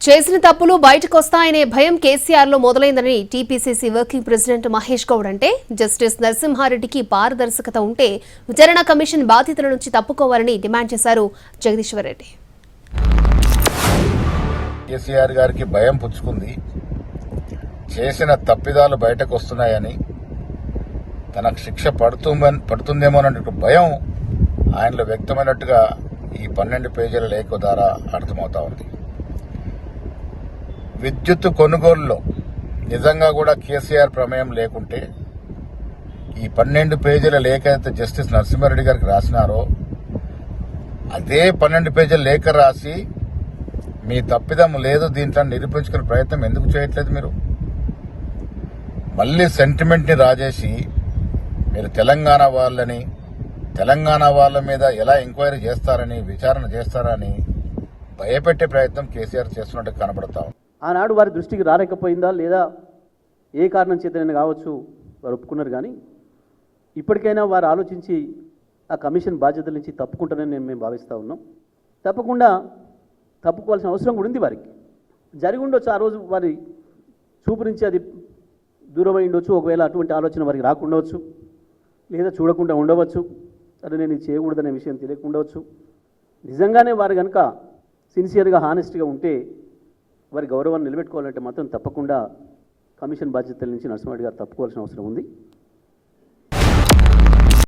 చేసిన తప్పులు బయటకొస్తాయనే భయం కేసీఆర్లో మొదలైందని TPCC working president Mahesh Goud అంటే జస్టిస్ నరసింహారెడ్డికి పారదర్శకత ఉంటే విచారణ కమిషన్ బాధ్యతల నుంచి తప్పుకోవాలని డిమాండ్ చేశారు జగదీశ్వర్ రెడ్డి. కేసీఆర్ గారికి భయం పుచ్చుకుంది, చేసిన తప్పిదాలు బయటకు వస్తున్నాయని, తనకు శిక్ష పడుతుందేమోనన్న భయం ఆయనలో వ్యక్తమైనట్టుగా ఈ 12 పేజీల లేఖ ద్వారా అర్థమవుతా ఉంది. విద్యుత్ కొనుగోలులో నిజంగా కూడా కేసీఆర్ ప్రమేయం లేకుంటే ఈ 12 పేజీల లేఖ అయితే జస్టిస్ నరసింహారెడ్డి గారికి రాసినారో అదే 12 పేజీల లేఖ రాసి మీ తప్పిదం లేదు దీంట్లో నిరూపించుకునే ప్రయత్నం ఎందుకు చేయట్లేదు? మీరు మళ్ళీ సెంటిమెంట్ని రాజేసి మీరు తెలంగాణ వాళ్ళ మీద ఎలా ఎంక్వైరీ చేస్తారని, విచారణ చేస్తారని భయపెట్టే ప్రయత్నం కేసీఆర్ చేస్తున్నట్టు కనబడతా ఉంది. ఆనాడు వారి దృష్టికి రాలేకపోయిందా లేదా ఏ కారణం చేతనైనా కావచ్చు, వారు ఒప్పుకున్నారు. కానీ ఇప్పటికైనా వారు ఆలోచించి ఆ కమిషన్ బాధ్యతల నుంచి తప్పుకుంటారని మేము భావిస్తూ ఉన్నాం. తప్పకుండా తప్పుకోవాల్సిన అవసరం కూడా ఉంది. వారికి జరిగి ఉండొచ్చు, ఆ రోజు వారి చూపు నుంచి అది దూరమై ఉండొచ్చు. ఒకవేళ అటువంటి ఆలోచన వారికి రాకుండవచ్చు, లేదా చూడకుండా ఉండవచ్చు. సరే, నేను ఇది చేయకూడదనే విషయం తెలియకుండవచ్చు. నిజంగానే వారు కనుక సిన్సియర్గా హానెస్ట్గా ఉంటే వారి గౌరవాన్ని నిలబెట్టుకోవాలంటే మాత్రం తప్పకుండా కమిషన్ బాధ్యతల నుంచి నరసింహారెడ్డి గారు తప్పుకోవాల్సిన అవసరం ఉంది.